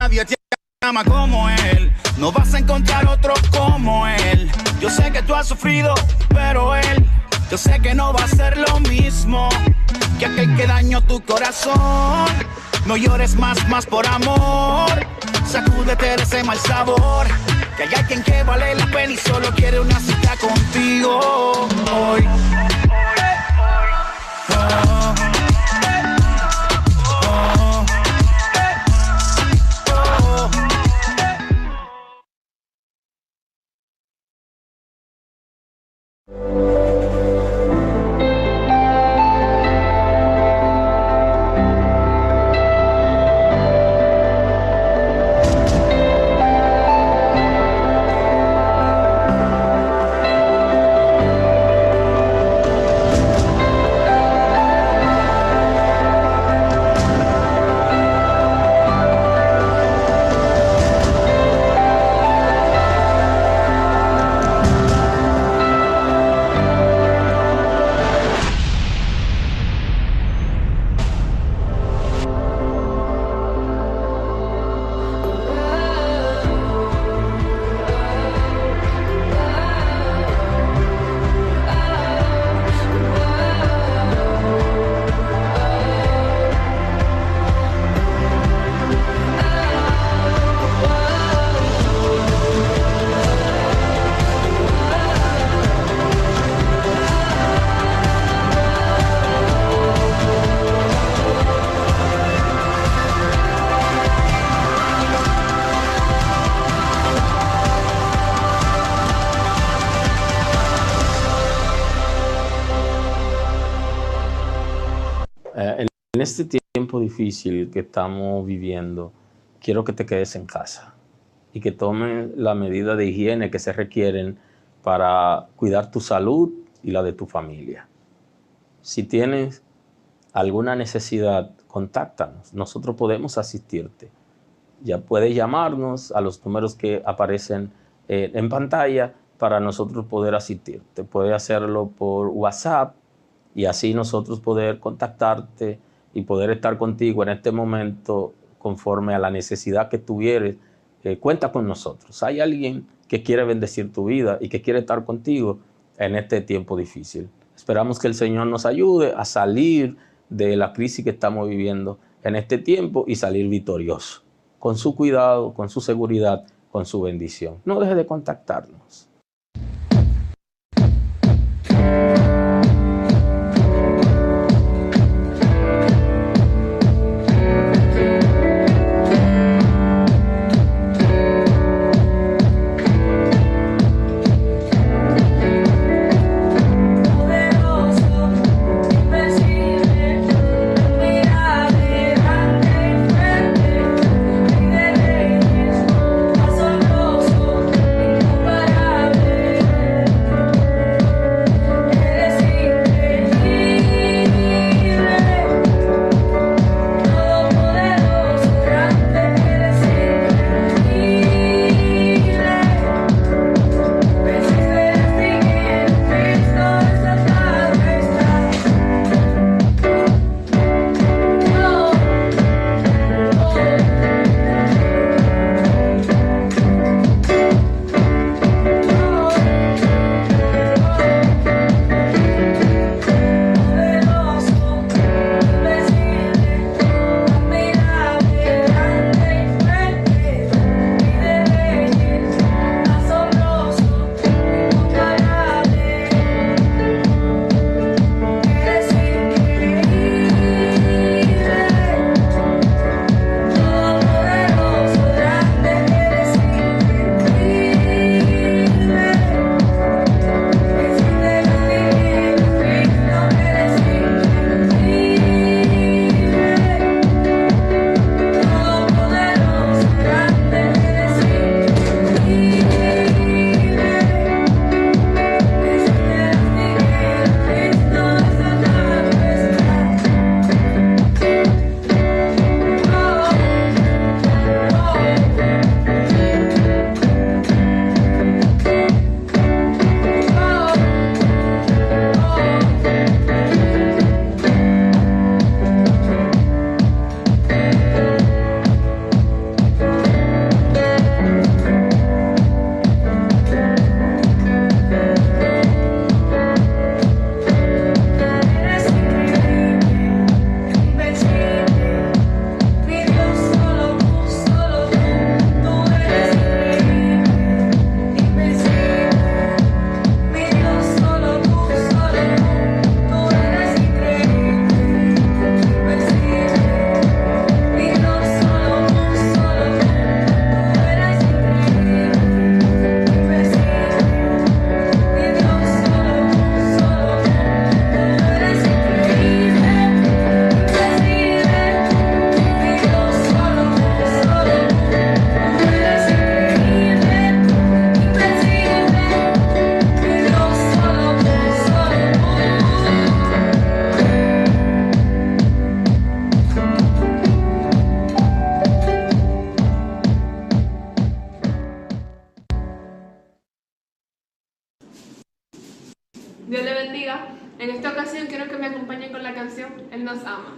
Nadie te ama como él, no vas a encontrar otro como él. Yo sé que tú has sufrido, pero él, yo sé que no va a ser lo mismo que aquel que dañó tu corazón. No llores más por amor, sacúdete de ese mal sabor. Que hay alguien que vale la pena y solo quiere una cita contigo hoy. En este tiempo difícil que estamos viviendo, quiero que te quedes en casa y que tomes la medida de higiene que se requieren para cuidar tu salud y la de tu familia. Si tienes alguna necesidad, contáctanos. Nosotros podemos asistirte. Ya puedes llamarnos a los números que aparecen en pantalla para nosotros poder asistirte. Puedes hacerlo por WhatsApp y así nosotros poder contactarte y poder estar contigo en este momento conforme a la necesidad que tuvieres. Cuenta con nosotros. Hay alguien que quiere bendecir tu vida y que quiere estar contigo en este tiempo difícil. Esperamos que el Señor nos ayude a salir de la crisis que estamos viviendo en este tiempo y salir victoriosos, con su cuidado, con su seguridad, con su bendición. No deje de contactarnos. Asombroso, incomparable. nos ama.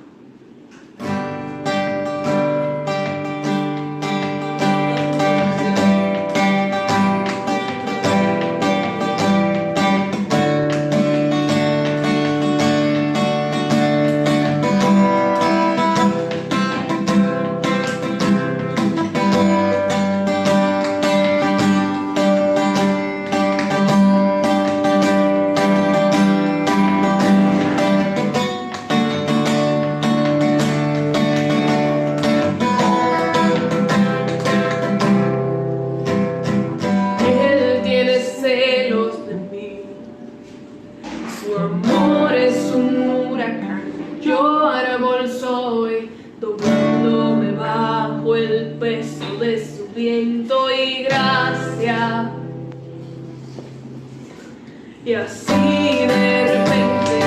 Y así de repente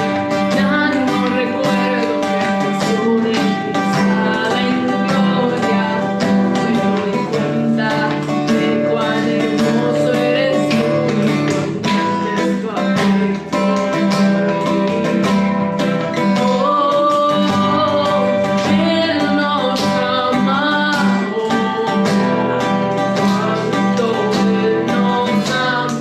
ya no recuerdo que canción empezaba en gloria. Me doy cuenta de cuán hermoso eres tú y cuán grande es tu afecto por mí. Oh, Él nos ama, cuánto Él nos ama.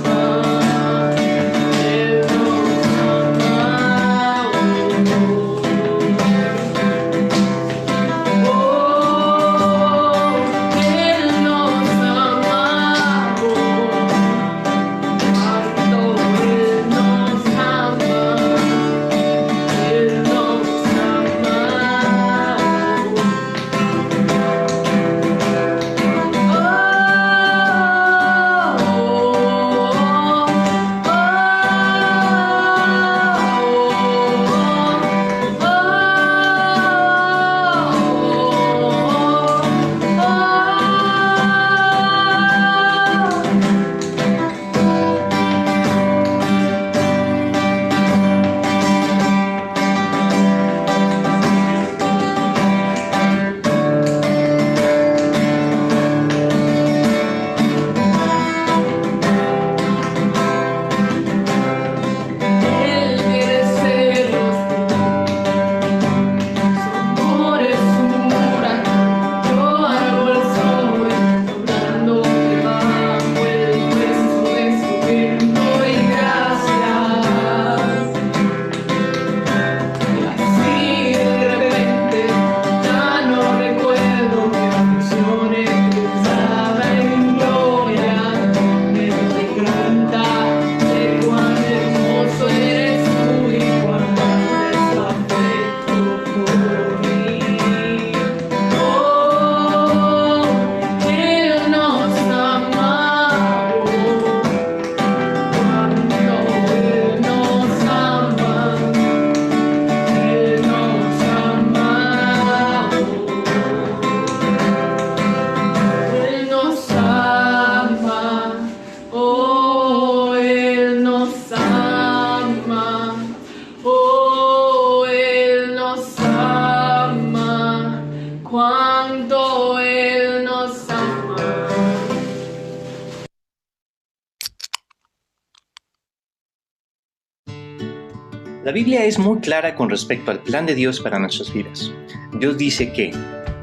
Él nos ama. La Biblia es muy clara con respecto al plan de Dios para nuestras vidas. Dios dice que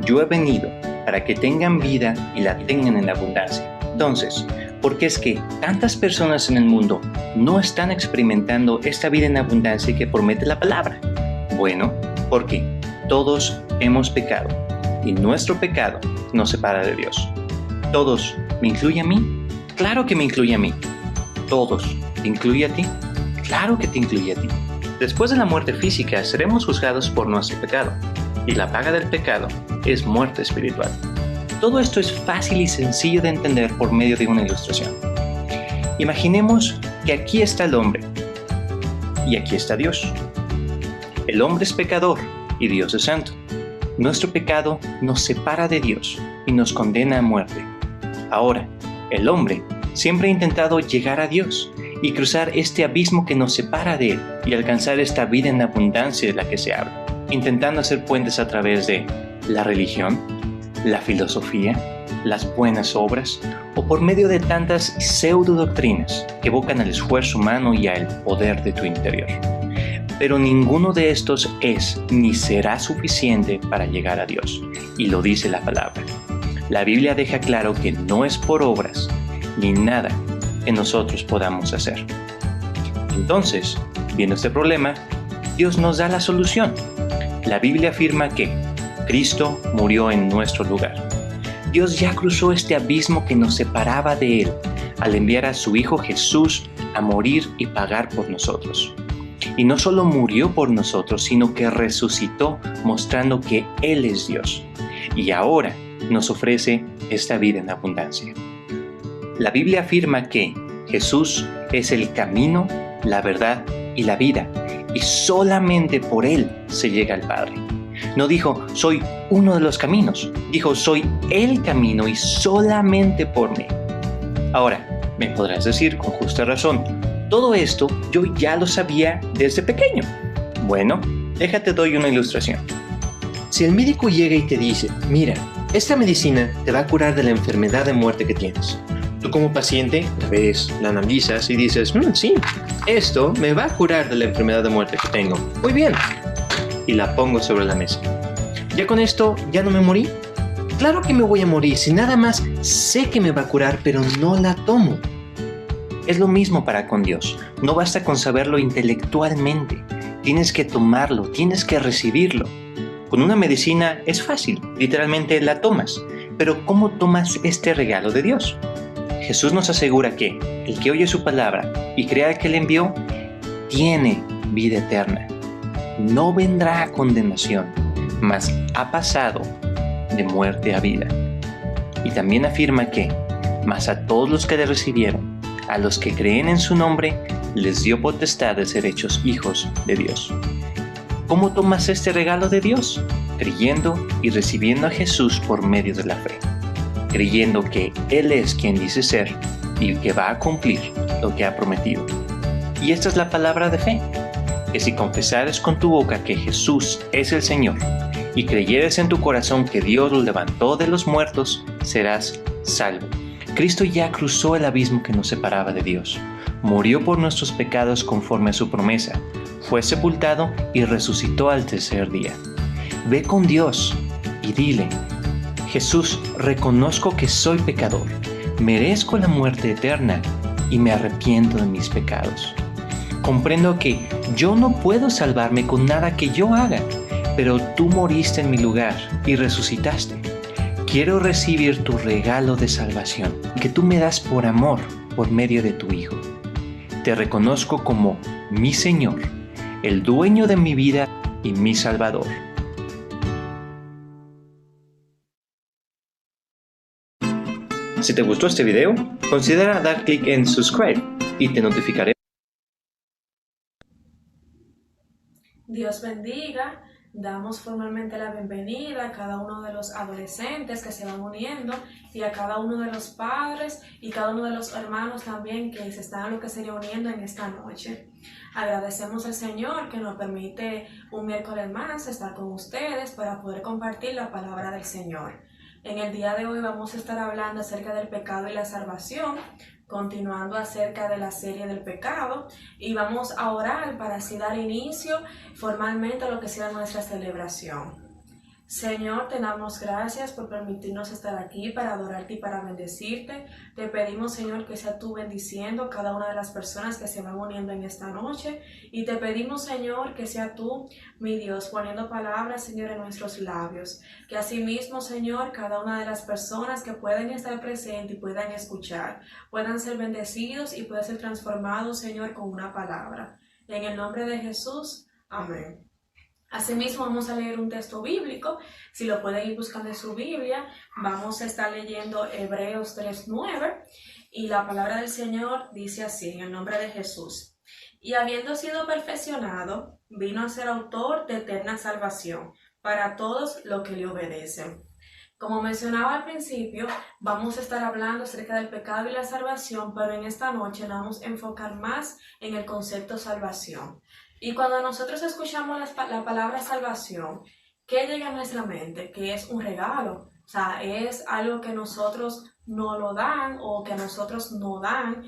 yo he venido para que tengan vida y la tengan en abundancia. Entonces, ¿por qué es que tantas personas en el mundo no están experimentando esta vida en abundancia que promete la palabra? Bueno, porque todos hemos pecado y nuestro pecado nos separa de Dios. ¿Todos me incluye a mí? Claro que me incluye a mí. ¿Todos te incluye a ti? Claro que te incluye a ti. Después de la muerte física seremos juzgados por nuestro pecado, y la paga del pecado es muerte espiritual. Todo esto es fácil y sencillo de entender por medio de una ilustración. Imaginemos que aquí está el hombre, y aquí está Dios. El hombre es pecador, y Dios es santo. Nuestro pecado nos separa de Dios, y nos condena a muerte. Ahora, el hombre siempre ha intentado llegar a Dios, y cruzar este abismo que nos separa de Él y alcanzar esta vida en abundancia de la que se habla, intentando hacer puentes a través de la religión, la filosofía, las buenas obras o por medio de tantas pseudo-doctrinas que evocan al esfuerzo humano y al poder de tu interior. pero ninguno de estos es ni será suficiente para llegar a Dios. Y lo dice la palabra. La Biblia deja claro que no es por obras ni nada que nosotros podamos hacer. Entonces, viendo este problema, Dios nos da la solución. La Biblia afirma que Cristo murió en nuestro lugar. Dios ya cruzó este abismo que nos separaba de Él al enviar a su Hijo Jesús a morir y pagar por nosotros. Y no solo murió por nosotros, sino que resucitó mostrando que Él es Dios. Y ahora nos ofrece esta vida en abundancia. La Biblia afirma que Jesús es el camino, la verdad y la vida, y solamente por Él se llega al Padre. No dijo, soy uno de los caminos, dijo, soy el camino y solamente por mí. Ahora, me podrás decir con justa razón, todo esto yo ya lo sabía desde pequeño. Bueno, déjate doy una ilustración. Si el médico llega y te dice, mira, esta medicina te va a curar de la enfermedad de muerte que tienes. Tú como paciente la ves, la analizas y dices, sí, esto me va a curar de la enfermedad de muerte que tengo. Muy bien. Y la pongo sobre la mesa. ¿Ya con esto ya no me morí? Claro que me voy a morir si nada más sé que me va a curar, pero no la tomo. Es lo mismo para con Dios. No basta con saberlo intelectualmente. Tienes que tomarlo, tienes que recibirlo. Con una medicina es fácil, literalmente la tomas. Pero ¿cómo tomas este regalo de Dios? Jesús nos asegura que el que oye su palabra y crea al que le envió, tiene vida eterna. No vendrá a condenación, mas ha pasado de muerte a vida. Y también afirma que, mas a todos los que le recibieron, a los que creen en su nombre, les dio potestad de ser hechos hijos de Dios. ¿Cómo tomas este regalo de Dios? Creyendo y recibiendo a Jesús por medio de la fe. Creyendo que Él es quien dice ser y que va a cumplir lo que ha prometido. Y esta es la palabra de fe, que si confesares con tu boca que Jesús es el Señor y creyeres en tu corazón que Dios lo levantó de los muertos, serás salvo. Cristo ya cruzó el abismo que nos separaba de Dios. Murió por nuestros pecados conforme a su promesa. Fue sepultado y resucitó al tercer día. Ve con Dios y dile, Jesús, reconozco que soy pecador, merezco la muerte eterna y me arrepiento de mis pecados. Comprendo que yo no puedo salvarme con nada que yo haga, pero tú moriste en mi lugar y resucitaste. Quiero recibir tu regalo de salvación que tú me das por amor por medio de tu Hijo. Te reconozco como mi Señor, el dueño de mi vida y mi Salvador. Si te gustó este video, considera dar clic en subscribe y te notificaré. Dios bendiga. Damos formalmente la bienvenida a cada uno de los adolescentes que se van uniendo y a cada uno de los padres y cada uno de los hermanos también que se están lo que sería uniendo en esta noche. Agradecemos al Señor que nos permite un miércoles más estar con ustedes para poder compartir la palabra del Señor. En el día de hoy vamos a estar hablando acerca del pecado y la salvación, continuando acerca de la serie del pecado, y vamos a orar para así dar inicio formalmente a lo que sea nuestra celebración. Señor, te damos gracias por permitirnos estar aquí para adorarte y para bendecirte. Te pedimos, Señor, que sea tú bendiciendo cada una de las personas que se van uniendo en esta noche. Y te pedimos, Señor, que sea tú, mi Dios, poniendo palabras, Señor, en nuestros labios. Que asimismo, Señor, cada una de las personas que pueden estar presentes y puedan escuchar, puedan ser bendecidos y puedan ser transformados, Señor, con una palabra. En el nombre de Jesús, amén. Asimismo vamos a leer un texto bíblico. Si lo pueden ir buscando en su Biblia, vamos a estar leyendo Hebreos 3:9 y la palabra del Señor dice así, en el nombre de Jesús. Y habiendo sido perfeccionado, vino a ser autor de eterna salvación para todos los que le obedecen. Como mencionaba al principio, vamos a estar hablando acerca del pecado y la salvación, pero en esta noche nos vamos a enfocar más en el concepto salvación. Y cuando nosotros escuchamos la palabra salvación, ¿qué llega a nuestra mente? Que es un regalo, o sea, es algo que nosotros no lo dan o que a nosotros no dan,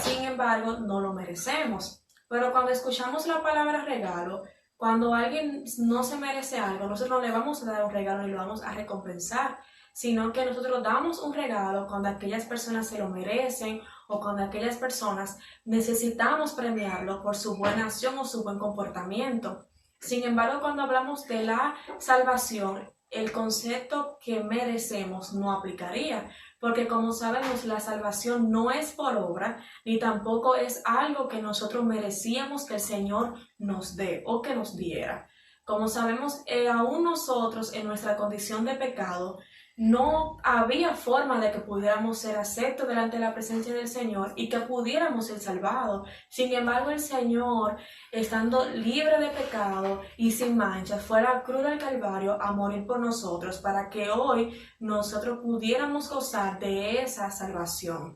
sin embargo, no lo merecemos. Pero cuando escuchamos la palabra regalo, cuando alguien no se merece algo, nosotros no le vamos a dar un regalo y lo vamos a recompensar, sino que nosotros damos un regalo cuando aquellas personas se lo merecen o cuando aquellas personas necesitamos premiarlo por su buena acción o su buen comportamiento. Sin embargo, cuando hablamos de la salvación, el concepto que merecemos no aplicaría, porque como sabemos, la salvación no es por obra, ni tampoco es algo que nosotros merecíamos que el Señor nos dé o que nos diera. Como sabemos, aún nosotros en nuestra condición de pecado, no había forma de que pudiéramos ser aceptos delante de la presencia del Señor y que pudiéramos ser salvados. Sin embargo, el Señor, estando libre de pecado y sin mancha, fue a la cruz del Calvario a morir por nosotros para que hoy nosotros pudiéramos gozar de esa salvación.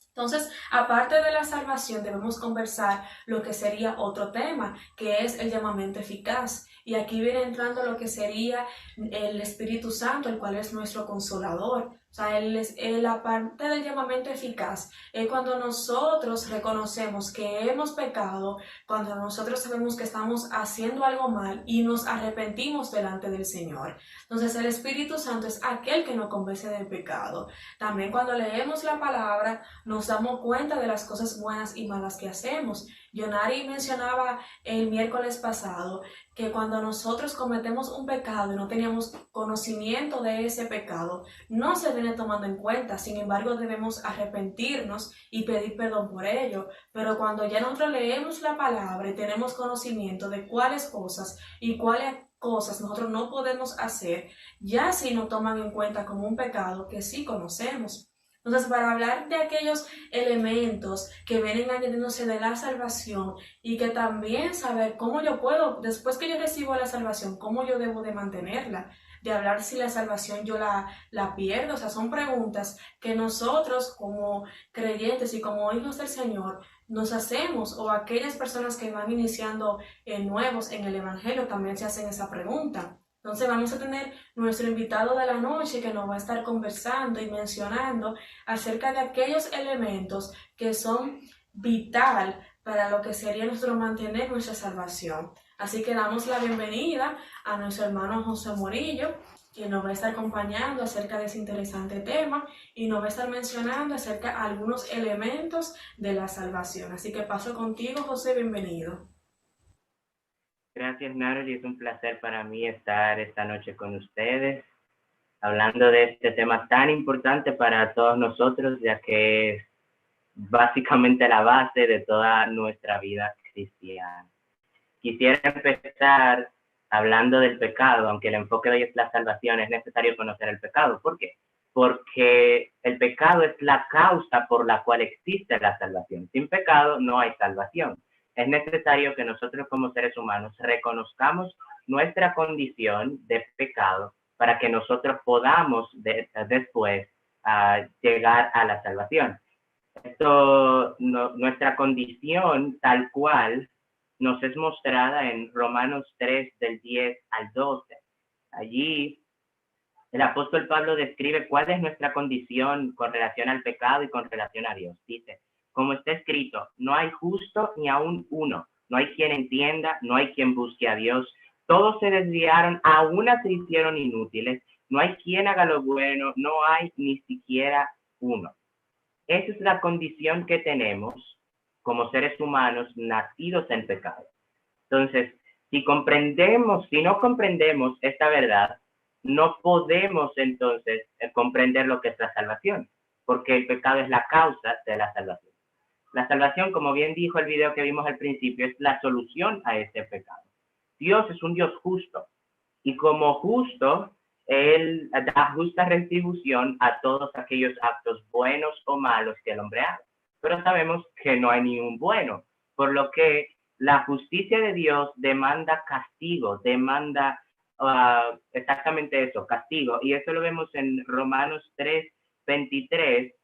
Entonces, aparte de la salvación, debemos conversar lo que sería otro tema, que es el llamamiento eficaz. Y aquí viene entrando lo que sería el Espíritu Santo, el cual es nuestro consolador. O sea, la parte del llamamiento eficaz es cuando nosotros reconocemos que hemos pecado, cuando nosotros sabemos que estamos haciendo algo mal y nos arrepentimos delante del Señor. Entonces, el Espíritu Santo es aquel que nos convence del pecado. También cuando leemos la palabra, nos damos cuenta de las cosas buenas y malas que hacemos. Yonari mencionaba el miércoles pasado que cuando nosotros cometemos un pecado y no teníamos conocimiento de ese pecado, no se viene tomando en cuenta. Sin embargo, debemos arrepentirnos y pedir perdón por ello. Pero cuando ya nosotros leemos la palabra y tenemos conocimiento de cuáles cosas y cuáles cosas nosotros no podemos hacer, ya sí nos toman en cuenta como un pecado que sí conocemos. Entonces, para hablar de aquellos elementos que vienen añadiéndose de la salvación y que también saber cómo yo puedo, después que yo recibo la salvación, cómo yo debo de mantenerla, de hablar si la salvación yo la pierdo. O sea, son preguntas que nosotros como creyentes y como hijos del Señor nos hacemos, o aquellas personas que van iniciando nuevos en el Evangelio también se hacen esa pregunta. Entonces vamos a tener nuestro invitado de la noche que nos va a estar conversando y mencionando acerca de aquellos elementos que son vital para lo que sería nuestro mantener nuestra salvación. Así que damos la bienvenida a nuestro hermano José Murillo, quien nos va a estar acompañando acerca de ese interesante tema y nos va a estar mencionando acerca de algunos elementos de la salvación. Así que paso contigo, José, bienvenido. Gracias, Naroli. Es un placer para mí estar esta noche con ustedes, hablando de este tema tan importante para todos nosotros, ya que es básicamente la base de toda nuestra vida cristiana. Quisiera empezar hablando del pecado, aunque el enfoque de hoy es la salvación. Es necesario conocer el pecado. ¿Por qué? Porque el pecado es la causa por la cual existe la salvación. Sin pecado no hay salvación. Es necesario que nosotros como seres humanos reconozcamos nuestra condición de pecado para que nosotros podamos después llegar a la salvación. Nuestra condición tal cual nos es mostrada en Romanos 3, del 10 al 12. Allí el apóstol Pablo describe cuál es nuestra condición con relación al pecado y con relación a Dios. Dice: como está escrito, no hay justo ni aún uno, no hay quien entienda, no hay quien busque a Dios. Todos se desviaron, a una se hicieron inútiles, no hay quien haga lo bueno, no hay ni siquiera uno. Esa es la condición que tenemos como seres humanos nacidos en pecado. Entonces, si no comprendemos esta verdad, no podemos entonces comprender lo que es la salvación, porque el pecado es la causa de la salvación. La salvación, como bien dijo el video que vimos al principio, es la solución a este pecado. Dios es un Dios justo, y como justo, Él da justa retribución a todos aquellos actos buenos o malos que el hombre haga. Pero sabemos que no hay ni un bueno, por lo que la justicia de Dios demanda castigo, demanda exactamente eso, castigo. Y eso lo vemos en Romanos 3, 23,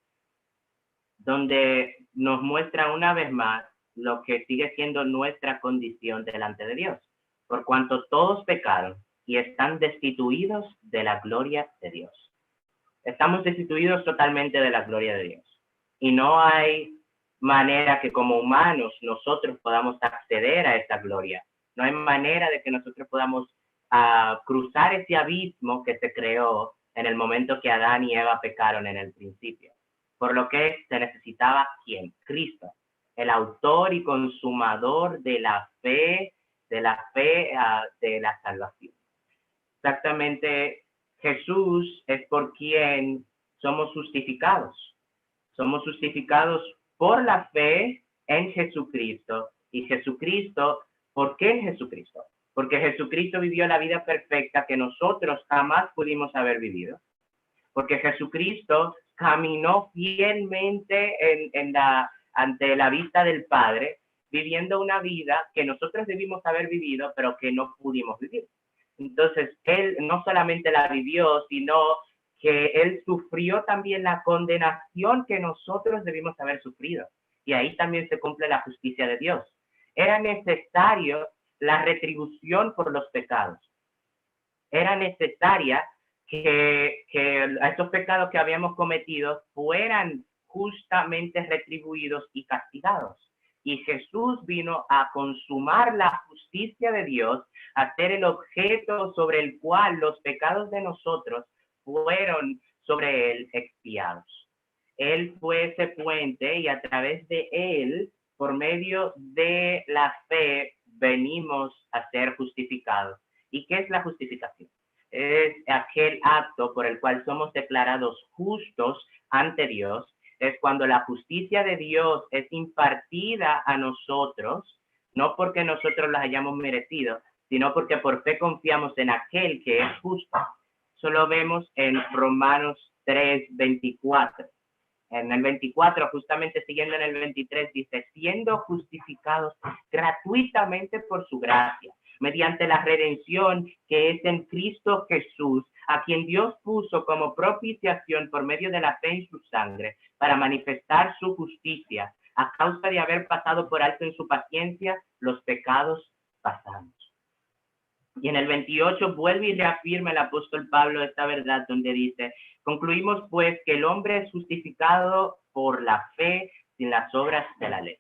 donde nos muestra una vez más lo que sigue siendo nuestra condición delante de Dios. Por cuanto todos pecaron y están destituidos de la gloria de Dios. Estamos destituidos totalmente de la gloria de Dios. Y no hay manera que como humanos nosotros podamos acceder a esa gloria. No hay manera de que nosotros podamos cruzar ese abismo que se creó en el momento que Adán y Eva pecaron en el principio. Por lo que se necesitaba, ¿quién? Cristo, el autor y consumador de la fe, de la salvación. Exactamente, Jesús es por quien somos justificados. Somos justificados por la fe en Jesucristo. Y Jesucristo, ¿por qué en Jesucristo? Porque Jesucristo vivió la vida perfecta que nosotros jamás pudimos haber vivido. Porque Jesucristo caminó fielmente ante la vista del Padre, viviendo una vida que nosotros debimos haber vivido, pero que no pudimos vivir. Entonces, Él no solamente la vivió, sino que Él sufrió también la condenación que nosotros debimos haber sufrido. Y ahí también se cumple la justicia de Dios. Era necesario la retribución por los pecados. Era necesaria que estos pecados que habíamos cometido fueran justamente retribuidos y castigados. Y Jesús vino a consumar la justicia de Dios, a ser el objeto sobre el cual los pecados de nosotros fueron sobre él expiados. Él fue ese puente y a través de él, por medio de la fe, venimos a ser justificados. ¿Y qué es la justificación? Es aquel acto por el cual somos declarados justos ante Dios. Es cuando la justicia de Dios es impartida a nosotros, no porque nosotros la hayamos merecido, sino porque por fe confiamos en aquel que es justo. Eso lo vemos en Romanos 3:24. En el 24, justamente siguiendo en el 23, dice, siendo justificados gratuitamente por su gracia, mediante la redención que es en Cristo Jesús, a quien Dios puso como propiciación por medio de la fe en su sangre, para manifestar su justicia, a causa de haber pasado por alto en su paciencia los pecados pasados. Y en el 28 vuelve y reafirma el apóstol Pablo esta verdad, donde dice, concluimos pues que el hombre es justificado por la fe sin las obras de la ley.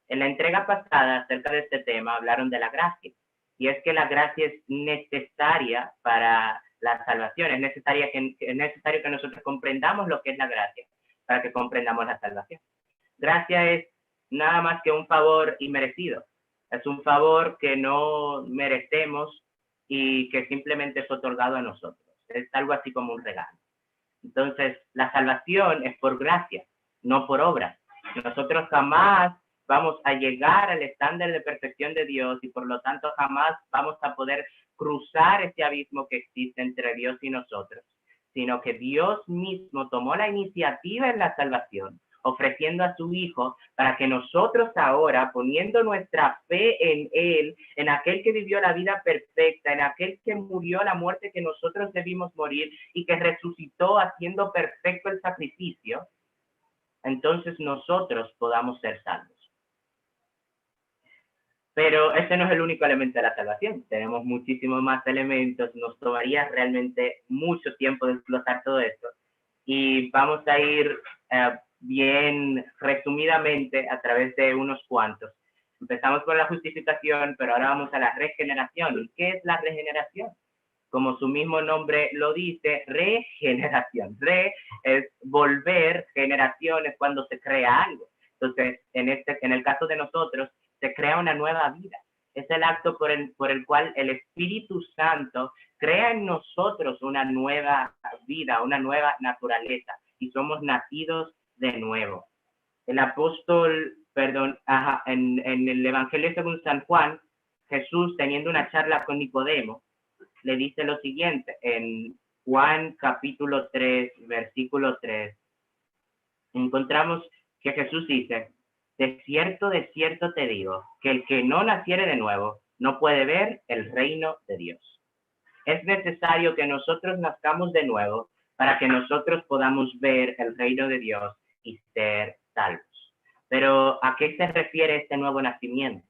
En la entrega pasada acerca de este tema hablaron de la gracia. Y es que la gracia es necesaria para la salvación. Es necesario que nosotros comprendamos lo que es la gracia para que comprendamos la salvación. Gracia es nada más que un favor inmerecido. Es un favor que no merecemos y que simplemente es otorgado a nosotros. Es algo así como un regalo. Entonces, la salvación es por gracia, no por obras. Nosotros jamás vamos a llegar al estándar de perfección de Dios y por lo tanto jamás vamos a poder cruzar ese abismo que existe entre Dios y nosotros, sino que Dios mismo tomó la iniciativa en la salvación, ofreciendo a su Hijo para que nosotros ahora, poniendo nuestra fe en Él, en aquel que vivió la vida perfecta, en aquel que murió la muerte que nosotros debimos morir y que resucitó haciendo perfecto el sacrificio, entonces nosotros podamos ser salvos. Pero ese no es el único elemento de la salvación. Tenemos muchísimos más elementos. Nos tomaría realmente mucho tiempo desglosar todo esto. Y vamos a ir bien resumidamente a través de unos cuantos. Empezamos con la justificación, pero ahora vamos a la regeneración. ¿Y qué es la regeneración? Como su mismo nombre lo dice, regeneración. Re es volver, generación es cuando se crea algo. Entonces, en el caso de nosotros, se crea una nueva vida. Es el acto por el cual el Espíritu Santo crea en nosotros una nueva vida, una nueva naturaleza, y somos nacidos de nuevo. El apóstol, en el Evangelio según San Juan, Jesús, teniendo una charla con Nicodemo, le dice lo siguiente, en Juan capítulo 3, versículo 3, encontramos que Jesús dice, de cierto te digo, que el que no naciere de nuevo no puede ver el reino de Dios. Es necesario que nosotros nazcamos de nuevo para que nosotros podamos ver el reino de Dios y ser salvos. Pero, ¿a qué se refiere este nuevo nacimiento?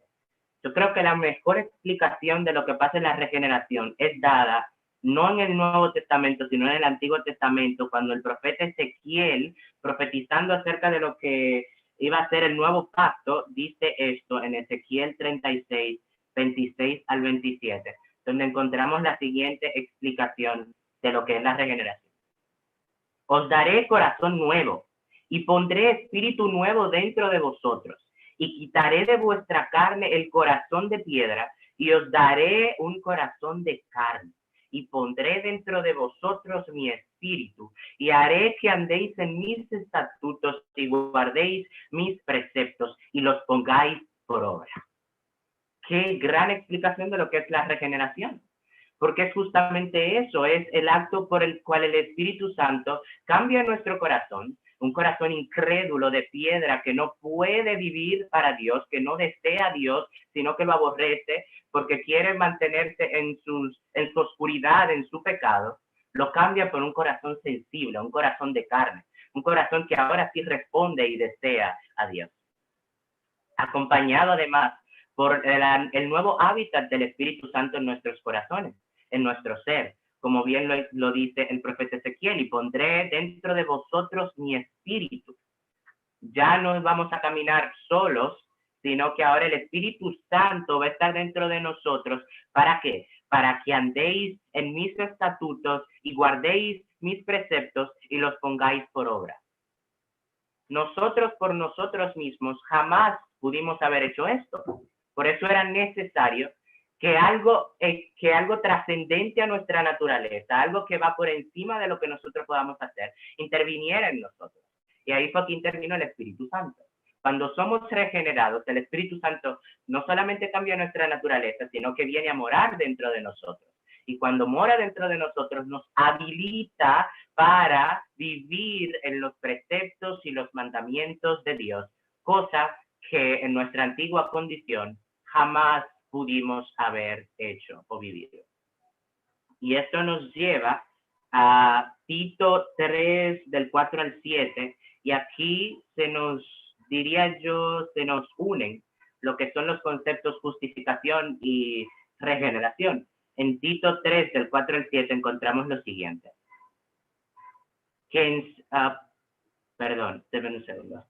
Yo creo que la mejor explicación de lo que pasa en la regeneración es dada no en el Nuevo Testamento, sino en el Antiguo Testamento, cuando el profeta Ezequiel, profetizando acerca de lo que iba a ser el nuevo pacto, dice esto en Ezequiel 36, 26 al 27, donde encontramos la siguiente explicación de lo que es la regeneración. Os daré corazón nuevo y pondré espíritu nuevo dentro de vosotros y quitaré de vuestra carne el corazón de piedra y os daré un corazón de carne y pondré dentro de vosotros mi espíritu y haré que andéis en mis estatutos y guardéis mis preceptos y los pongáis por obra. Qué gran explicación de lo que es la regeneración. Porque es justamente eso, es el acto por el cual el Espíritu Santo cambia nuestro corazón, un corazón incrédulo de piedra que no puede vivir para Dios, que no desea a Dios, sino que lo aborrece porque quiere mantenerse en su oscuridad, en su pecado, lo cambia por un corazón sensible, un corazón de carne, un corazón que ahora sí responde y desea a Dios. Acompañado además por el nuevo hábitat del Espíritu Santo en nuestros corazones, en nuestro ser, como bien lo dice el profeta Ezequiel, y pondré dentro de vosotros mi espíritu. Ya no vamos a caminar solos, sino que ahora el Espíritu Santo va a estar dentro de nosotros. ¿Para qué? Para que andéis en mis estatutos y guardéis mis preceptos y los pongáis por obra. Nosotros por nosotros mismos jamás pudimos haber hecho esto. Por eso era necesario que algo trascendente a nuestra naturaleza, algo que va por encima de lo que nosotros podamos hacer, interviniera en nosotros. Y ahí fue que intervino el Espíritu Santo. Cuando somos regenerados, el Espíritu Santo no solamente cambia nuestra naturaleza, sino que viene a morar dentro de nosotros. Y cuando mora dentro de nosotros, nos habilita para vivir en los preceptos y los mandamientos de Dios, cosa que en nuestra antigua condición jamás pudimos haber hecho o vivido. Y esto nos lleva a Tito 3, del 4 al 7, y aquí se nos unen lo que son los conceptos justificación y regeneración. En Tito 3, del 4 al 7, encontramos lo siguiente. Perdón, denme un segundo.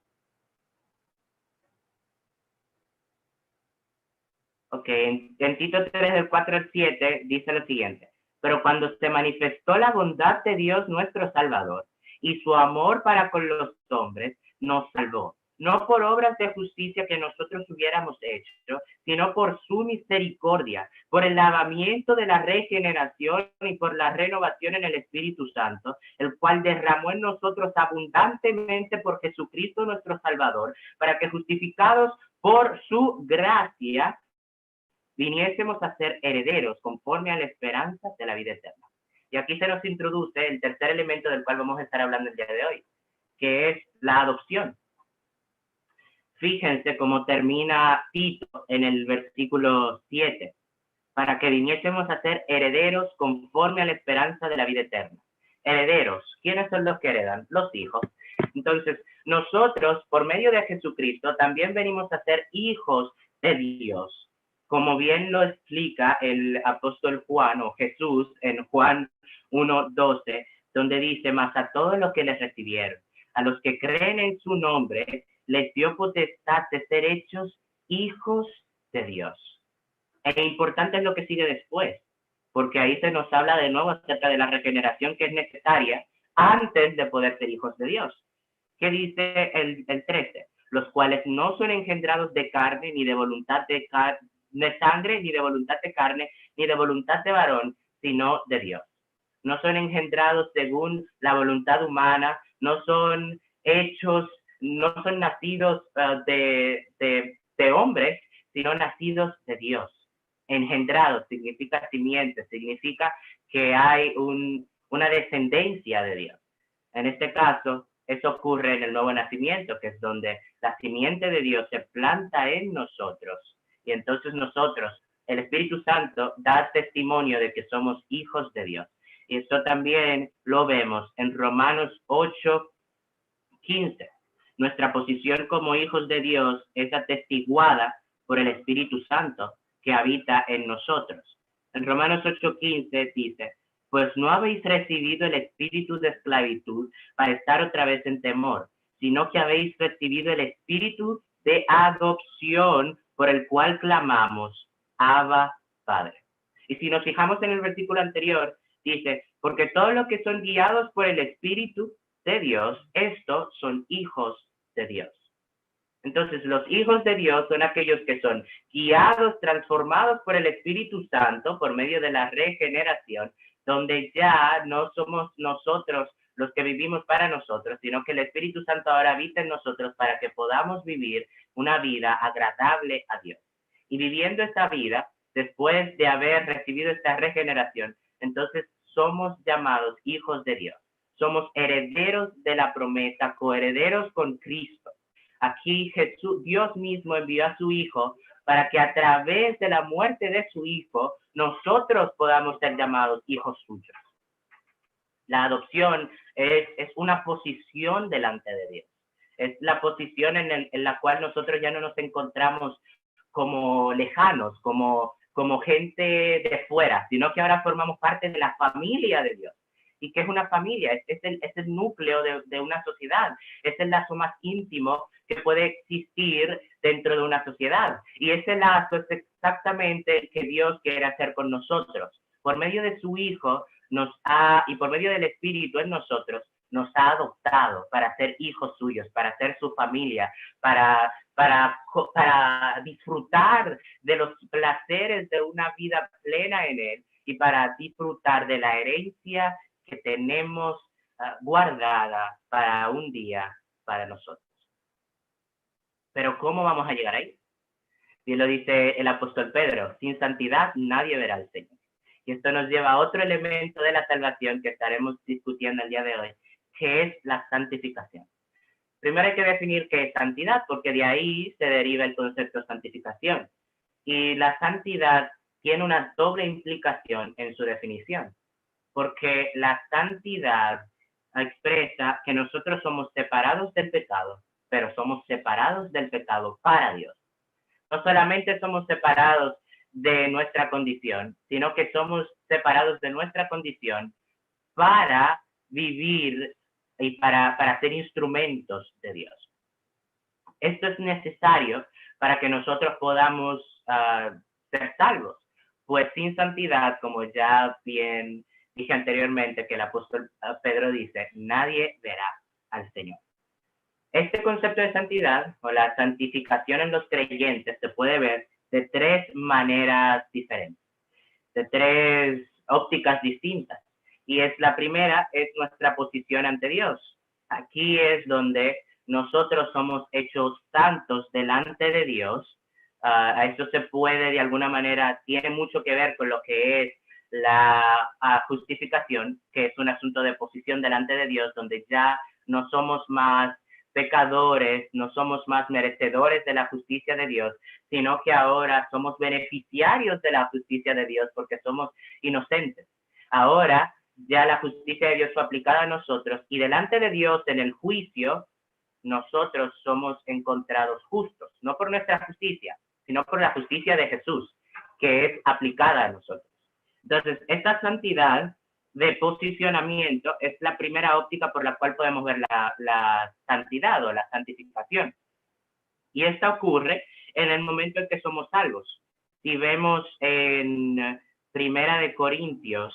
Ok, en Tito 3, del 4 al 7, dice lo siguiente. Pero cuando se manifestó la bondad de Dios nuestro Salvador y su amor para con los hombres, nos salvó. No por obras de justicia que nosotros hubiéramos hecho, sino por su misericordia, por el lavamiento de la regeneración y por la renovación en el Espíritu Santo, el cual derramó en nosotros abundantemente por Jesucristo nuestro Salvador, para que justificados por su gracia, viniésemos a ser herederos conforme a la esperanza de la vida eterna. Y aquí se nos introduce el tercer elemento del cual vamos a estar hablando el día de hoy, que es la adopción. Fíjense cómo termina Tito en el versículo 7, para que viniésemos a ser herederos conforme a la esperanza de la vida eterna. Herederos, ¿quiénes son los que heredan? Los hijos. Entonces, nosotros, por medio de Jesucristo, también venimos a ser hijos de Dios. Como bien lo explica el apóstol Juan o Jesús en Juan 1:12, donde dice, mas a todos los que les recibieron, a los que creen en su nombre, les dio potestad de ser hechos hijos de Dios. E importante es lo que sigue después, porque ahí se nos habla de nuevo acerca de la regeneración que es necesaria antes de poder ser hijos de Dios. ¿Qué dice el 13? Los cuales no son engendrados de carne, ni de voluntad de sangre, ni de voluntad de carne, ni de voluntad de varón, sino de Dios. No son engendrados según la voluntad humana, no son nacidos de hombres, sino nacidos de Dios. Engendrados significa simiente, significa que hay una descendencia de Dios. En este caso, eso ocurre en el nuevo nacimiento, que es donde la simiente de Dios se planta en nosotros. Y entonces nosotros, el Espíritu Santo, da testimonio de que somos hijos de Dios. Y eso también lo vemos en Romanos 8:15. Nuestra posición como hijos de Dios es atestiguada por el Espíritu Santo que habita en nosotros. En Romanos 8:15 dice, pues no habéis recibido el espíritu de esclavitud para estar otra vez en temor, sino que habéis recibido el Espíritu de adopción por el cual clamamos, Abba, Padre. Y si nos fijamos en el versículo anterior, dice, porque todos los que son guiados por el Espíritu de Dios, estos son hijos de Dios. Entonces, los hijos de Dios son aquellos que son guiados, transformados por el Espíritu Santo por medio de la regeneración, donde ya no somos nosotros los que vivimos para nosotros, sino que el Espíritu Santo ahora habita en nosotros para que podamos vivir una vida agradable a Dios. Y viviendo esta vida, después de haber recibido esta regeneración, entonces somos llamados hijos de Dios. Somos herederos de la promesa, coherederos con Cristo. Aquí Jesús, Dios mismo envió a su Hijo para que a través de la muerte de su Hijo, nosotros podamos ser llamados hijos suyos. La adopción es una posición delante de Dios. Es la posición en la cual nosotros ya no nos encontramos como lejanos, como gente de fuera, sino que ahora formamos parte de la familia de Dios. ¿Y qué es una familia? Es el núcleo de una sociedad. Es el lazo más íntimo que puede existir dentro de una sociedad. Y ese lazo es exactamente el que Dios quiere hacer con nosotros. Por medio de su Hijo y por medio del Espíritu en nosotros, nos ha adoptado para ser hijos suyos, para ser su familia, para disfrutar de los placeres de una vida plena en Él y para disfrutar de la herencia que tenemos guardada para un día para nosotros. Pero ¿cómo vamos a llegar ahí? Bien lo dice el apóstol Pedro, sin santidad nadie verá al Señor. Y esto nos lleva a otro elemento de la salvación que estaremos discutiendo el día de hoy, que es la santificación. Primero hay que definir qué es santidad, porque de ahí se deriva el concepto de santificación. Y la santidad tiene una doble implicación en su definición, porque la santidad expresa que nosotros somos separados del pecado, pero somos separados del pecado para Dios. No solamente somos separados de nuestra condición, sino que somos separados de nuestra condición para vivir y para ser instrumentos de Dios. Esto es necesario para que nosotros podamos ser salvos, pues sin santidad, como ya bien dije anteriormente, que el apóstol Pedro dice, nadie verá al Señor. Este concepto de santidad o la santificación en los creyentes se puede ver de tres maneras diferentes, de tres ópticas distintas. Y la primera es nuestra posición ante Dios. Aquí es donde nosotros somos hechos santos delante de Dios. Esto se puede, de alguna manera, tiene mucho que ver con lo que es la justificación, que es un asunto de posición delante de Dios, donde ya no somos más pecadores, no somos más merecedores de la justicia de Dios, sino que ahora somos beneficiarios de la justicia de Dios porque somos inocentes. Ahora ya la justicia de Dios fue aplicada a nosotros y delante de Dios en el juicio nosotros somos encontrados justos, no por nuestra justicia, sino por la justicia de Jesús, que es aplicada a nosotros. Entonces, esta santidad de posicionamiento es la primera óptica por la cual podemos ver la santidad o la santificación. Y esta ocurre en el momento en que somos salvos. Si vemos en Primera de Corintios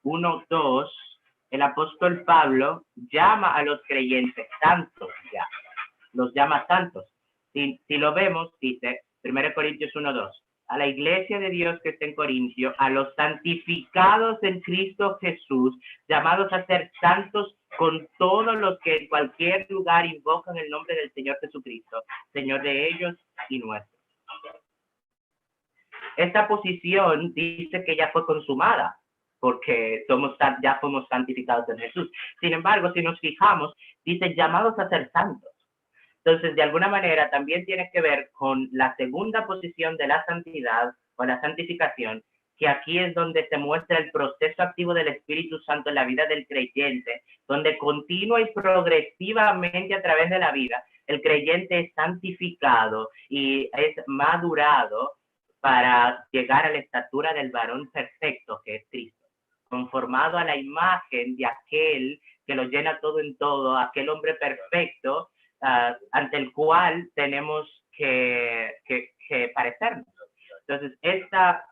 1:2, el apóstol Pablo llama a los creyentes santos ya, los llama santos. Si lo vemos, dice 1 Corintios 1:2, a la iglesia de Dios que está en Corintio, a los santificados en Cristo Jesús, llamados a ser santos con todos los que en cualquier lugar invocan el nombre del Señor Jesucristo, Señor de ellos y nuestros. Esta posición dice que ya fue consumada, porque ya fuimos santificados en Jesús. Sin embargo, si nos fijamos, dice llamados a ser santos. Entonces, de alguna manera, también tiene que ver con la segunda posición de la santidad o la santificación, que aquí es donde se muestra el proceso activo del Espíritu Santo en la vida del creyente, donde continua y progresivamente a través de la vida, el creyente es santificado y es madurado para llegar a la estatura del varón perfecto, que es Cristo, conformado a la imagen de aquel que lo llena todo en todo, aquel hombre perfecto ante el cual tenemos que parecernos. Entonces, esta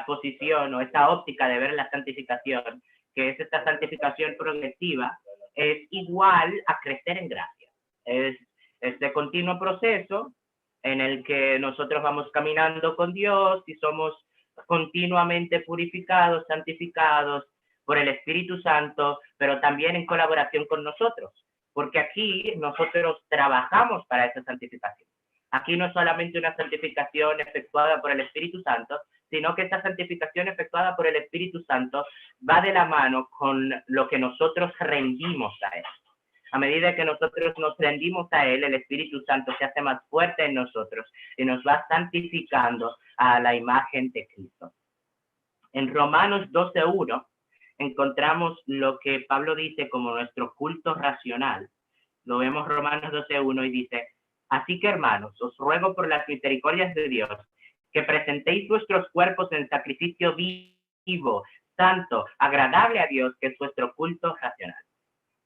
posición o esta óptica de ver la santificación, que es esta santificación progresiva, es igual a crecer en gracia. Es este continuo proceso en el que nosotros vamos caminando con Dios y somos continuamente purificados, santificados por el Espíritu Santo, pero también en colaboración con nosotros, porque aquí nosotros trabajamos para esa santificación. Aquí no es solamente una santificación efectuada por el Espíritu Santo, sino que esta santificación efectuada por el Espíritu Santo va de la mano con lo que nosotros rendimos a Él. A medida que nosotros nos rendimos a Él, el Espíritu Santo se hace más fuerte en nosotros y nos va santificando a la imagen de Cristo. En Romanos 12:1 encontramos lo que Pablo dice como nuestro culto racional. Lo vemos Romanos 12:1 y dice: así que, hermanos, os ruego por las misericordias de Dios que presentéis vuestros cuerpos en sacrificio vivo, santo, agradable a Dios, que es vuestro culto racional.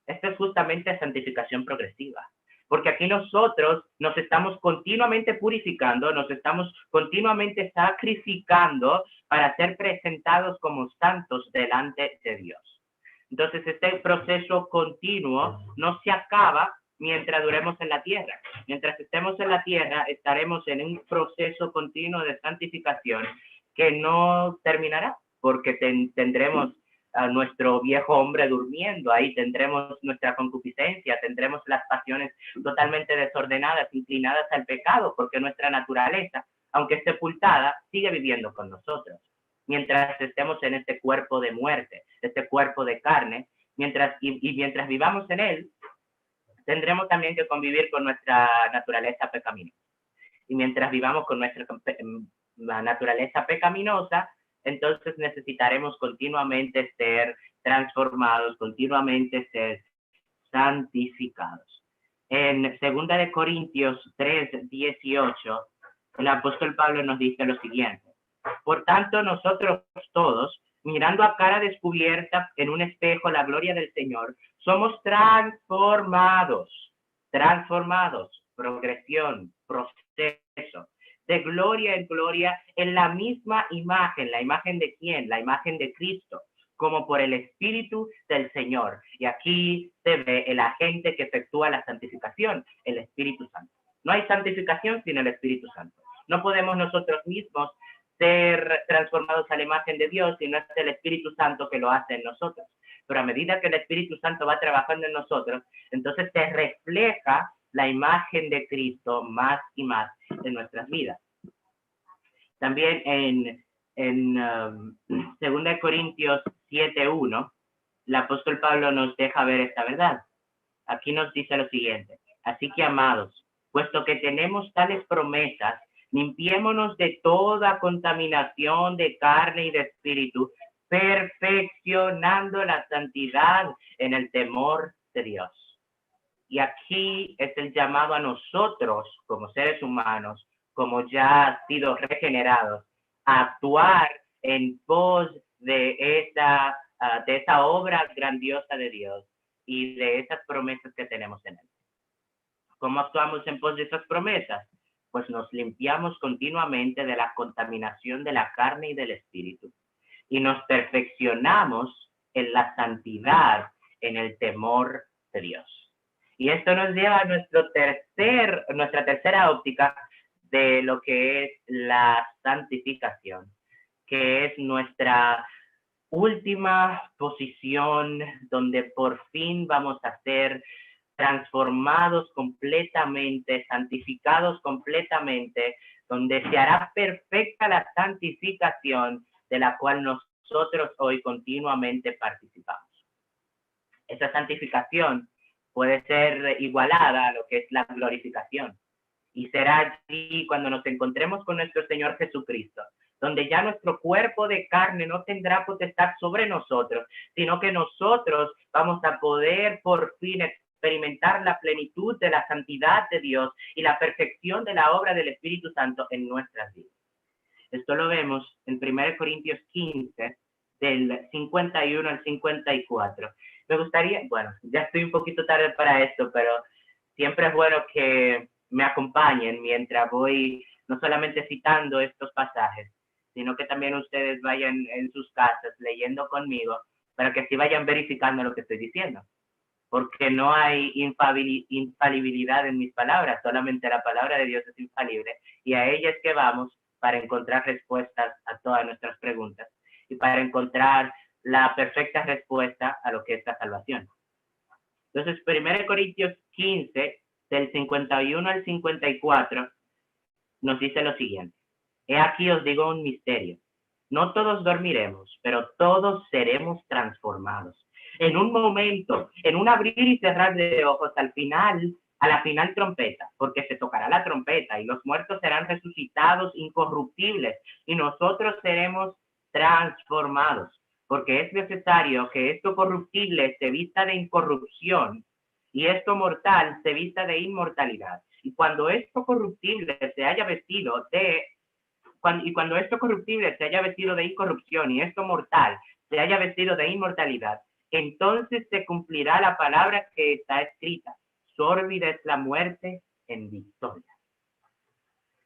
Esta es justamente santificación progresiva, porque aquí nosotros nos estamos continuamente purificando, nos estamos continuamente sacrificando para ser presentados como santos delante de Dios. Entonces, este proceso continuo no se acaba mientras duremos en la tierra. Mientras estemos en la tierra, estaremos en un proceso continuo de santificación que no terminará, porque tendremos a nuestro viejo hombre durmiendo, ahí tendremos nuestra concupiscencia, tendremos las pasiones totalmente desordenadas, inclinadas al pecado, porque nuestra naturaleza, aunque sepultada, sigue viviendo con nosotros. Mientras estemos en este cuerpo de muerte, este cuerpo de carne, mientras vivamos en él, tendremos también que convivir con nuestra naturaleza pecaminosa. Y mientras vivamos con nuestra naturaleza pecaminosa, entonces necesitaremos continuamente ser transformados, continuamente ser santificados. En 2 de Corintios 3:18, el apóstol Pablo nos dice lo siguiente: por tanto, nosotros todos, mirando a cara descubierta en un espejo la gloria del Señor, somos transformados, progresión, proceso, de gloria en gloria, en la misma imagen. ¿La imagen de quién? La imagen de Cristo, como por el Espíritu del Señor. Y aquí se ve el agente que efectúa la santificación, el Espíritu Santo. No hay santificación sin el Espíritu Santo. No podemos nosotros mismos ser transformados a la imagen de Dios si no es el Espíritu Santo que lo hace en nosotros. Pero a medida que el Espíritu Santo va trabajando en nosotros, entonces se refleja la imagen de Cristo más y más en nuestras vidas. También en 2 Corintios 7:1, el apóstol Pablo nos deja ver esta verdad. Aquí nos dice lo siguiente: así que, amados, puesto que tenemos tales promesas, limpiémonos de toda contaminación de carne y de espíritu, perfeccionando la santidad en el temor de Dios. Y aquí es el llamado a nosotros, como seres humanos, como ya sido regenerados, a actuar en pos de esa obra grandiosa de Dios y de esas promesas que tenemos en él. ¿Cómo actuamos en pos de esas promesas? Pues nos limpiamos continuamente de la contaminación de la carne y del espíritu y nos perfeccionamos en la santidad, en el temor de Dios. Y esto nos lleva a nuestra tercera óptica de lo que es la santificación, que es nuestra última posición donde por fin vamos a ser transformados completamente, santificados completamente, donde se hará perfecta la santificación de la cual nosotros hoy continuamente participamos. Esa santificación puede ser igualada a lo que es la glorificación. Y será allí cuando nos encontremos con nuestro Señor Jesucristo, donde ya nuestro cuerpo de carne no tendrá potestad sobre nosotros, sino que nosotros vamos a poder por fin experimentar la plenitud de la santidad de Dios y la perfección de la obra del Espíritu Santo en nuestras vidas. Esto lo vemos en 1 Corintios 15, del 51 al 54. Me gustaría, bueno, ya estoy un poquito tarde para esto, pero siempre es bueno que me acompañen mientras voy no solamente citando estos pasajes, sino que también ustedes vayan en sus casas leyendo conmigo para que así vayan verificando lo que estoy diciendo. Porque no hay infalibilidad en mis palabras, solamente la palabra de Dios es infalible y a ella es que vamos para encontrar respuestas a todas nuestras preguntas y para encontrar la perfecta respuesta a lo que es la salvación. Entonces, 1 Corintios 15, del 51 al 54, nos dice lo siguiente. He aquí os digo un misterio. No todos dormiremos, pero todos seremos transformados. En un momento, en un abrir y cerrar de ojos, a la final trompeta, porque se tocará la trompeta y los muertos serán resucitados incorruptibles y nosotros seremos transformados, porque es necesario que esto corruptible se vista de incorrupción y esto mortal se vista de inmortalidad. Y cuando esto corruptible se haya vestido de cuando esto corruptible se haya vestido de incorrupción y esto mortal se haya vestido de inmortalidad, entonces se cumplirá la palabra que está escrita. Sórbida es la muerte en victoria.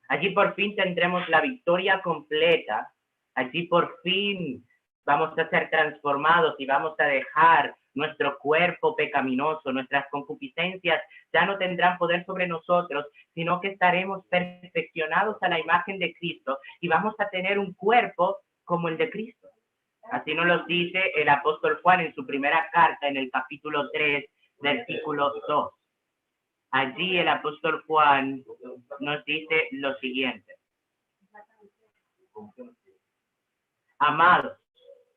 Allí por fin tendremos la victoria completa. Allí por fin vamos a ser transformados y vamos a dejar nuestro cuerpo pecaminoso, nuestras concupiscencias ya no tendrán poder sobre nosotros, sino que estaremos perfeccionados a la imagen de Cristo y vamos a tener un cuerpo como el de Cristo. Así nos lo dice el apóstol Juan en su primera carta, en el capítulo 3, versículo 2. Allí el apóstol Juan nos dice lo siguiente. Amados,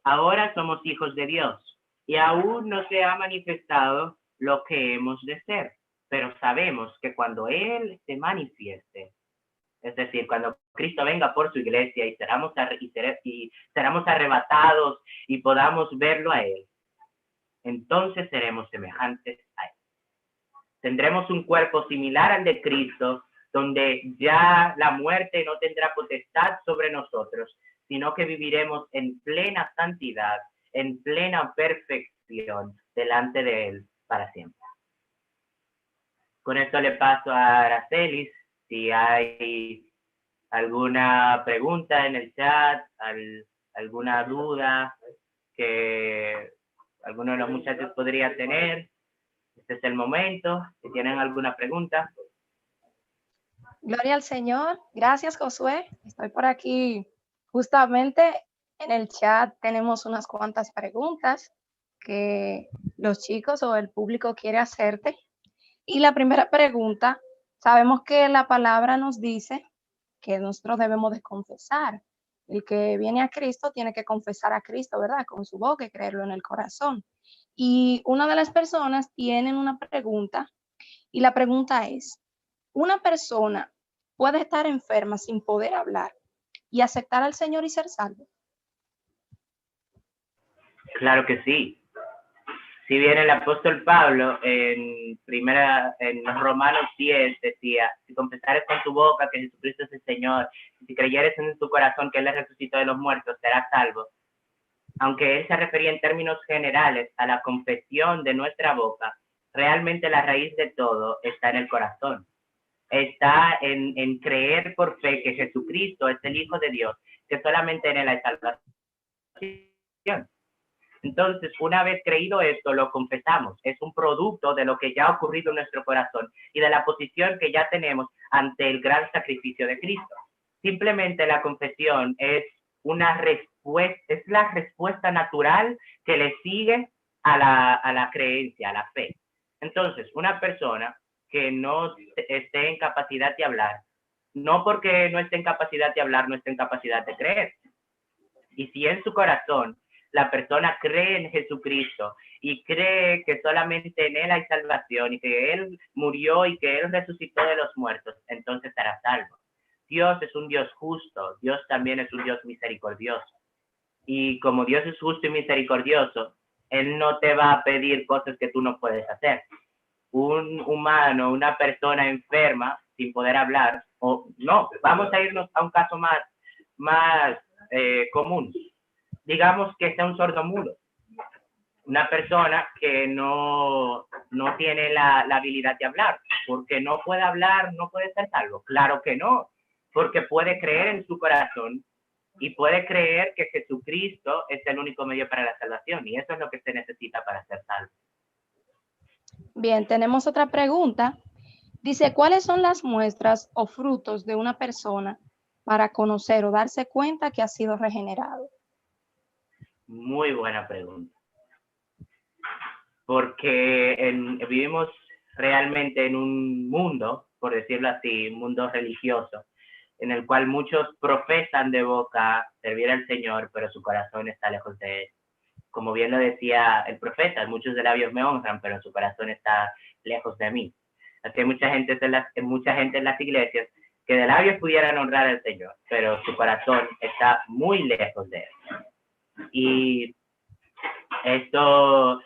ahora somos hijos de Dios y aún no se ha manifestado lo que hemos de ser, pero sabemos que cuando Él se manifieste, es decir, cuando Cristo venga por su iglesia y seremos arrebatados y podamos verlo a Él, entonces seremos semejantes a Él. Tendremos un cuerpo similar al de Cristo, donde ya la muerte no tendrá potestad sobre nosotros, sino que viviremos en plena santidad, en plena perfección delante de Él para siempre. Con esto le paso a Aracelis, si hay alguna pregunta en el chat, alguna duda que alguno de los muchachos podría tener. Este es el momento. Si tienen alguna pregunta. Gloria al Señor. Gracias, Josué. Estoy por aquí. Justamente en el chat tenemos unas cuantas preguntas que los chicos o el público quiere hacerte. Y la primera pregunta, sabemos que la palabra nos dice que nosotros debemos de confesar. El que viene a Cristo tiene que confesar a Cristo, ¿verdad? Con su boca y creerlo en el corazón. Y una de las personas tiene una pregunta y la pregunta es, ¿una persona puede estar enferma sin poder hablar y aceptar al Señor y ser salvo? Claro que sí. Si bien el apóstol Pablo en Romanos 10 decía, si confesares con tu boca que Jesucristo es el Señor, y si creyeres en tu corazón que Él le resucitó de los muertos, serás salvo. Aunque él se refería en términos generales a la confesión de nuestra boca, realmente la raíz de todo está en el corazón. Está en creer por fe que Jesucristo es el Hijo de Dios, que solamente en Él hay salvación. Entonces, una vez creído esto, lo confesamos. Es un producto de lo que ya ha ocurrido en nuestro corazón y de la posición que ya tenemos ante el gran sacrificio de Cristo. Simplemente la confesión es una respuesta, es la respuesta natural que le sigue a la creencia, a la fe. Entonces, una persona que no esté en capacidad de hablar, no porque no esté en capacidad de hablar, no esté en capacidad de creer. Y si en su corazón la persona cree en Jesucristo y cree que solamente en Él hay salvación y que Él murió y que Él resucitó de los muertos, entonces será salvo. Dios es un Dios justo, Dios también es un Dios misericordioso. Y como Dios es justo y misericordioso, Él no te va a pedir cosas que tú no puedes hacer. Un humano, una persona enferma, sin poder hablar, o no, vamos a irnos a un caso más común. digamos que sea un sordomudo, una persona que no tiene la habilidad de hablar, porque no puede hablar, no puede ser salvo. Claro que no, porque puede creer en su corazón y puede creer que Jesucristo es el único medio para la salvación, y eso es lo que se necesita para ser salvo. Bien, tenemos otra pregunta. Dice, ¿cuáles son las muestras o frutos de una persona para conocer o darse cuenta que ha sido regenerado? Muy buena pregunta. Porque vivimos realmente en un mundo, por decirlo así, un mundo religioso, en el cual muchos profesan de boca servir al Señor, pero su corazón está lejos de él. Como bien lo decía el profeta, muchos de labios me honran, pero su corazón está lejos de mí. Así hay mucha gente en las iglesias que de labios pudieran honrar al Señor, pero su corazón está muy lejos de él. Y esto,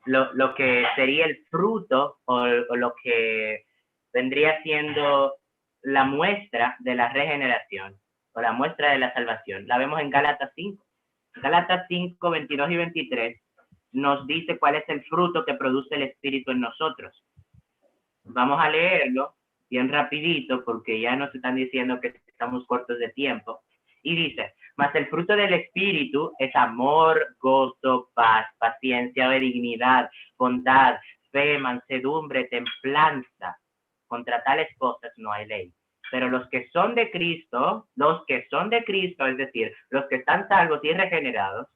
lo que sería el fruto o lo que vendría siendo la muestra de la regeneración o la muestra de la salvación, la vemos en Gálatas 5. Gálatas 5, 22 y 23 nos dice cuál es el fruto que produce el Espíritu en nosotros. Vamos a leerlo bien rapidito porque ya nos están diciendo que estamos cortos de tiempo. Y dice, mas el fruto del Espíritu es amor, gozo, paz, paciencia, benignidad, bondad, fe, mansedumbre, templanza. Contra tales cosas no hay ley. Pero los que son de Cristo, es decir, los que están salvos y regenerados,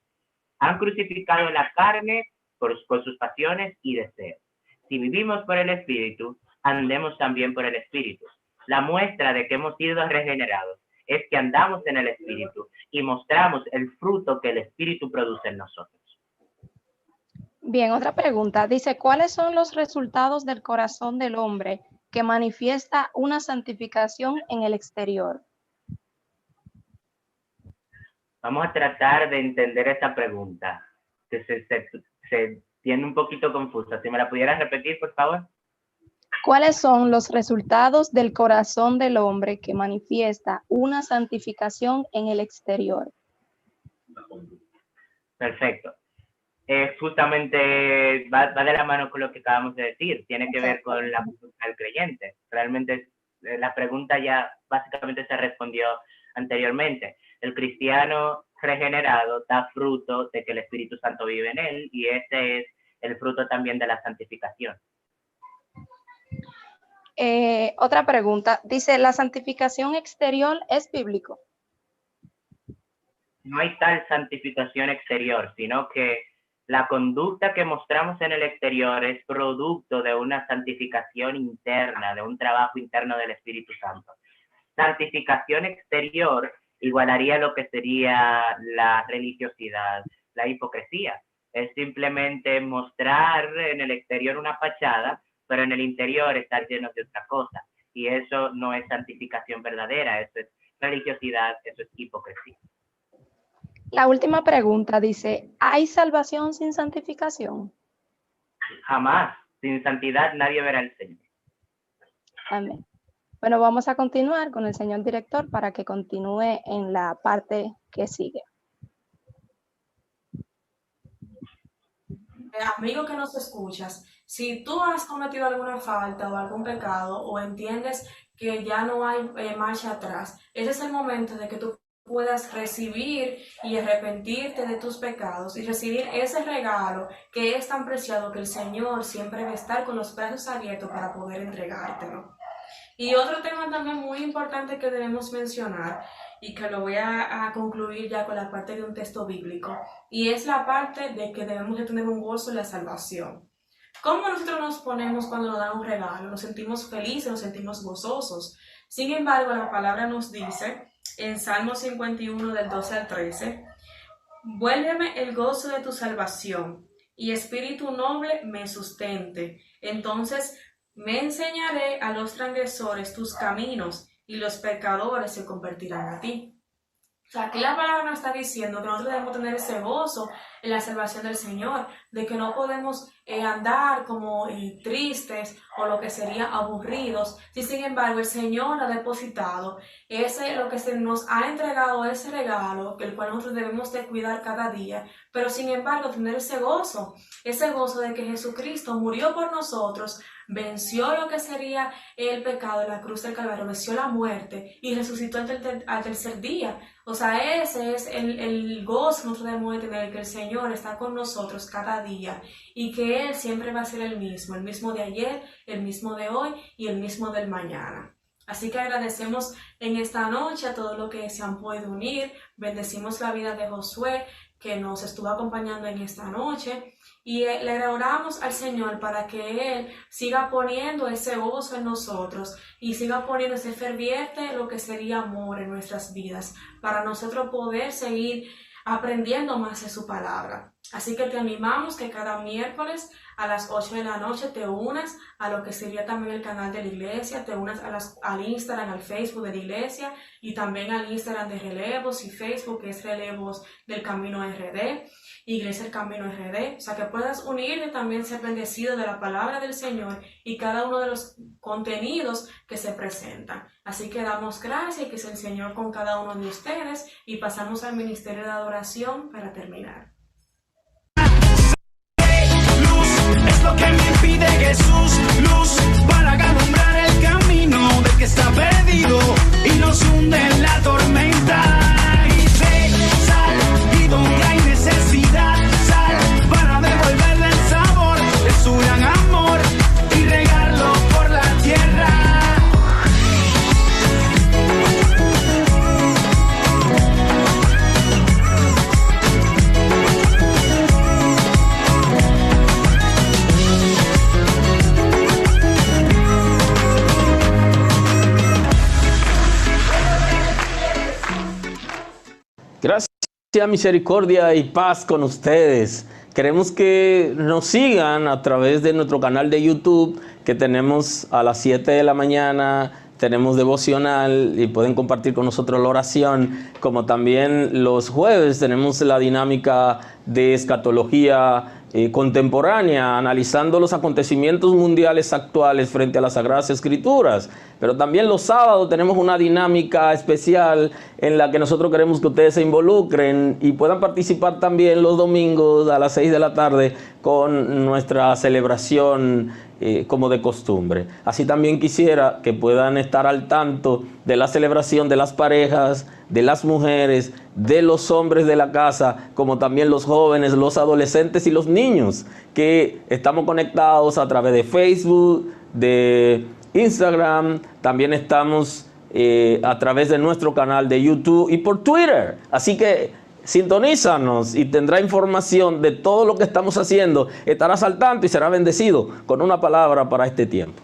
han crucificado la carne con sus pasiones y deseos. Si vivimos por el Espíritu, andemos también por el Espíritu. La muestra de que hemos sido regenerados es que andamos en el Espíritu y mostramos el fruto que el Espíritu produce en nosotros. Bien, otra pregunta. Dice, ¿cuáles son los resultados del corazón del hombre que manifiesta una santificación en el exterior? Vamos a tratar de entender esta pregunta, que se tiene un poquito confusa. Si me la pudieras repetir, por favor. ¿Cuáles son los resultados del corazón del hombre que manifiesta una santificación en el exterior? Perfecto. Justamente va de la mano con lo que acabamos de decir. Tiene que ver con la conducta del creyente. Realmente la pregunta ya básicamente se respondió anteriormente. El cristiano regenerado da fruto de que el Espíritu Santo vive en él, y ese es el fruto también de la santificación. Otra pregunta. Dice, ¿la santificación exterior es bíblico? No hay tal santificación exterior, sino que la conducta que mostramos en el exterior es producto de una santificación interna, de un trabajo interno del Espíritu Santo. Santificación exterior igualaría lo que sería la religiosidad, la hipocresía. Es simplemente mostrar en el exterior una fachada, pero en el interior estar llenos de otra cosa. Y eso no es santificación verdadera, eso es religiosidad, eso es hipocresía. La última pregunta dice, ¿hay salvación sin santificación? Jamás. Sin santidad nadie verá al Señor. Amén. Bueno, vamos a continuar con el señor director para que continúe en la parte que sigue. Amigo que nos escuchas, si tú has cometido alguna falta o algún pecado o entiendes que ya no hay marcha atrás, ese es el momento de que tú puedas recibir y arrepentirte de tus pecados y recibir ese regalo que es tan preciado que el Señor siempre va a estar con los brazos abiertos para poder entregártelo. Y otro tema también muy importante que debemos mencionar y que lo voy a concluir ya con la parte de un texto bíblico, y es la parte de que debemos de tener un gozo en la salvación. ¿Cómo nosotros nos ponemos cuando nos dan un regalo? Nos sentimos felices, nos sentimos gozosos. Sin embargo, la palabra nos dice en Salmo 51 del 12 al 13, vuélveme el gozo de tu salvación y espíritu noble me sustente. Entonces me enseñaré a los transgresores tus caminos y los pecadores se convertirán a ti. O sea, aquí la palabra nos está diciendo que nosotros debemos tener ese gozo en la salvación del Señor, de que no podemos andar como tristes o lo que sería aburridos, si sin embargo el Señor ha depositado lo que se nos ha entregado, ese regalo, el cual nosotros debemos de cuidar cada día, pero sin embargo tener ese gozo de que Jesucristo murió por nosotros, venció lo que sería el pecado en la cruz del Calvario, venció la muerte y resucitó al tercer día. O sea, ese es el gozo que nosotros debemos de tener, que el Señor está con nosotros cada día y que Él siempre va a ser el mismo de ayer, el mismo de hoy y el mismo del mañana. Así que agradecemos en esta noche a todos los que se han podido unir, bendecimos la vida de Josué, que nos estuvo acompañando en esta noche, y le oramos al Señor para que Él siga poniendo ese gozo en nosotros y siga poniendo ese ferviente, lo que sería amor en nuestras vidas, para nosotros poder seguir aprendiendo más de su palabra. Así que te animamos que cada miércoles a las 8 de la noche te unas a lo que sería también el canal de la iglesia, te unas al Instagram, al Facebook de la iglesia y también al Instagram de Relevos y Facebook, que es Relevos del Camino RD, Iglesia del Camino RD. O sea, que puedas unirte, también ser bendecido de la palabra del Señor y cada uno de los contenidos que se presentan. Así que damos gracias y que sea el Señor con cada uno de ustedes, y pasamos al ministerio de adoración para terminar. Es lo que me pide Jesús, luz para alumbrar el camino del que está perdido y nos hunde en la tormenta. Y sé, sal, y donde hay necesidad, sal para devolverle el sabor de su gran amor y regarlo por la tierra. Gracias, misericordia y paz con ustedes. Queremos que nos sigan a través de nuestro canal de YouTube, que tenemos a las 7 de la mañana, tenemos devocional y pueden compartir con nosotros la oración, como también los jueves tenemos la dinámica de escatología contemporánea, analizando los acontecimientos mundiales actuales frente a las Sagradas Escrituras. Pero también los sábados tenemos una dinámica especial en la que nosotros queremos que ustedes se involucren y puedan participar también los domingos a las 6 de la tarde con nuestra celebración como de costumbre. Así también quisiera que puedan estar al tanto de la celebración de las parejas, de las mujeres, de los hombres de la casa, como también los jóvenes, los adolescentes y los niños, que estamos conectados a través de Facebook, de Instagram, también estamos a través de nuestro canal de YouTube y por Twitter. Así que sintonízanos y tendrá información de todo lo que estamos haciendo, estarás al tanto y será bendecido con una palabra para este tiempo.